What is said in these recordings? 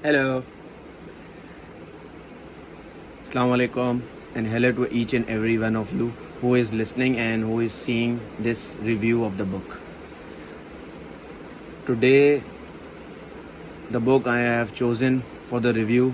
Hello. Assalamu alaikum and hello to each and every one of you who is listening and who is seeing this review of the book. Today, the book I have chosen for the review,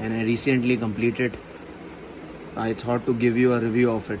and I recently completed, I thought to give you a review of it.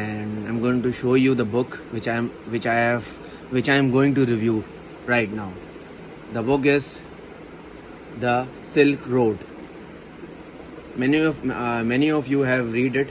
and I'm going to show you the book which I am going to review right now. The book is The Silk Road. Many of you have read it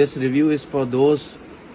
This review is for those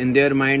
in their mind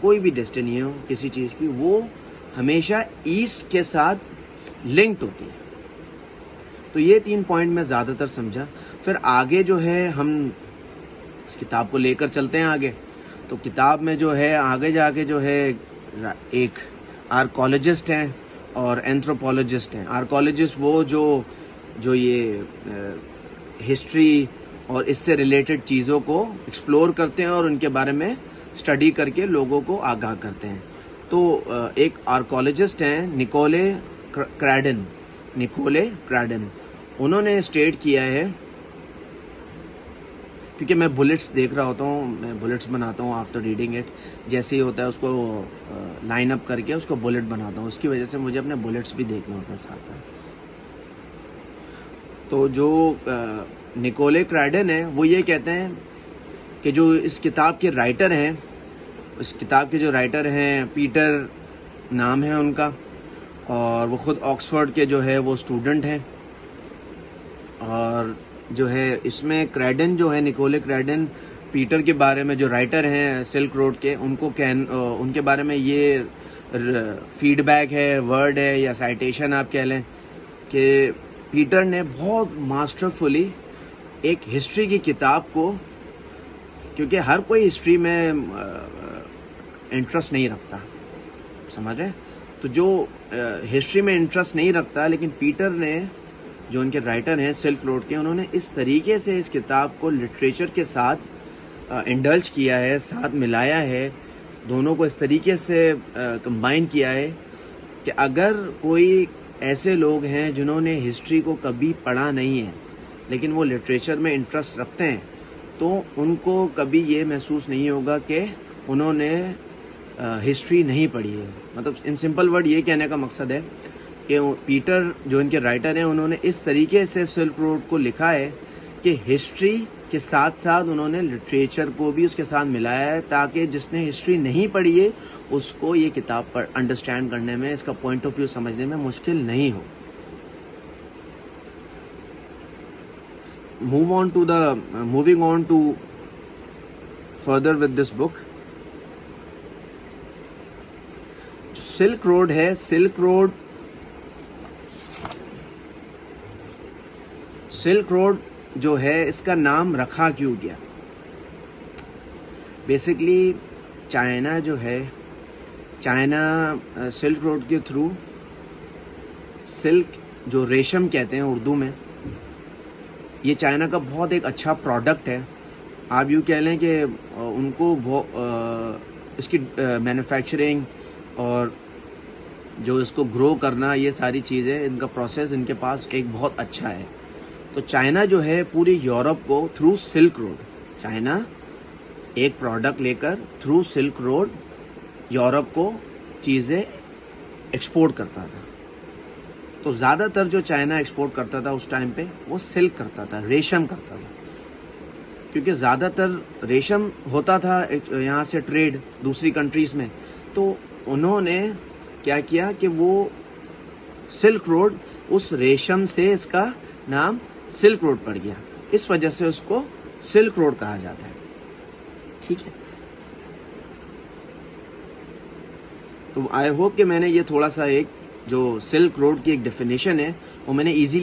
کوئی بھی destiny ہو کسی چیز کی، وہ ہمیشہ asset کے ساتھ linked ہوتی ہے. تو یہ 3 پوائنٹ میں زیادہ تر سمجھا. پھر آگے جو ہے ہم اس کتاب کو لے کر چلتے ہیں آگے. تو کتاب میں جو ہے آگے جا کے جو ہے ایک آرکولوجسٹ ہیں اور اینتھروپولوجسٹ ہیں. آرکولوجسٹ وہ جو یہ ہسٹری اور اس سے ریلیٹڈ چیزوں کو ایکسپلور کرتے ہیں اور ان کے بارے میں اسٹڈی کر کے لوگوں کو آگاہ کرتے ہیں. تو ایک آرکولوجسٹ ہیں نکولے کراڈن. انہوں نے اسٹیٹ کیا ہے، کیونکہ میں بلٹس دیکھ رہا ہوتا ہوں، میں بلٹس بناتا ہوں آفٹر ریڈنگ اٹ. جیسے ہی ہوتا ہے اس کو لائن اپ کر کے اس کو بلٹ بناتا ہوں. اس کی وجہ سے مجھے اپنے بلٹس بھی دیکھنا ہوتا ہے ساتھ ساتھ. تو جو نکولے کراڈن ہے وہ یہ کہتے ہیں کہ جو اس کتاب کے رائٹر ہیں، اس کتاب کے جو رائٹر ہیں پیٹر نام ہے ان کا، اور وہ خود آکسفورڈ کے جو ہے وہ اسٹوڈنٹ ہیں. اور جو ہے اس میں کراڈن جو ہے نکولے کراڈن پیٹر کے بارے میں جو رائٹر ہیں سلک روڈ کے، ان کے بارے میں یہ فیڈ بیک ہے، ورڈ ہے یا سائٹیشن آپ کہہ لیں، کہ پیٹر نے بہت ماسٹرفلی ایک ہسٹری کی کتاب کو، کیونکہ ہر کوئی ہسٹری میں انٹرسٹ نہیں رکھتا، سمجھ رہے ہیں، تو جو ہسٹری میں انٹرسٹ نہیں رکھتا، لیکن پیٹر نے جو ان کے رائٹر ہیں سلک روڈ کے، انہوں نے اس طریقے سے اس کتاب کو لٹریچر کے ساتھ انڈلج کیا ہے، ساتھ ملایا ہے، دونوں کو اس طریقے سے کمبائن کیا ہے کہ اگر کوئی ایسے لوگ ہیں جنہوں نے ہسٹری کو کبھی پڑھا نہیں ہے لیکن وہ لٹریچر میں انٹرسٹ رکھتے ہیں، تو ان کو کبھی یہ محسوس نہیں ہوگا کہ انہوں نے ہسٹری نہیں پڑھی ہے. مطلب ان سمپل ورڈ یہ کہنے کا مقصد ہے کہ پیٹر جو ان کے رائٹر ہیں انہوں نے اس طریقے سے سلک روڈ کو لکھا ہے کہ ہسٹری کے ساتھ ساتھ انہوں نے لٹریچر کو بھی اس کے ساتھ ملایا ہے، تاکہ جس نے ہسٹری نہیں پڑھی ہے اس کو یہ کتاب پر انڈرسٹینڈ کرنے میں، اس کا پوائنٹ آف ویو سمجھنے میں مشکل نہیں ہو. Moving on to further with this book. Silk road ہے، سلک روڈ جو ہے اس کا نام رکھا کیوں گیا؟ بیسکلی چائنا جو ہے، چائنا سلک روڈ کے تھرو سلک جو ریشم کہتے ہیں اردو میں، یہ چائنا کا بہت ایک اچھا پروڈکٹ ہے. آپ یوں کہہ لیں کہ ان کو اس کی مینوفیکچرنگ اور جو اس کو گرو کرنا، یہ ساری چیزیں، ان کا پروسیس ان کے پاس ایک بہت اچھا ہے. تو چائنا جو ہے پوری یورپ کو تھرو سلک روڈ، چائنا ایک پروڈکٹ لے کر تھرو سلک روڈ یورپ کو چیزیں ایکسپورٹ کرتا تھا. تو زیادہ تر جو چائنا ایکسپورٹ کرتا تھا اس ٹائم پہ وہ سلک کرتا تھا، ریشم کرتا تھا، کیونکہ زیادہ تر ریشم ہوتا تھا یہاں سے ٹریڈ دوسری کنٹریز میں. تو انہوں نے کیا کیا کہ وہ سلک روڈ، اس ریشم سے اس کا نام سلک روڈ پڑ گیا، اس وجہ سے اس کو سلک روڈ کہا جاتا ہے. ٹھیک ہے، تو آئی ہوپ کہ میں نے یہ تھوڑا سا ایک جو سلک روڈ کی ایک ڈیفینیشن ہے وہ میں نے ایزیلی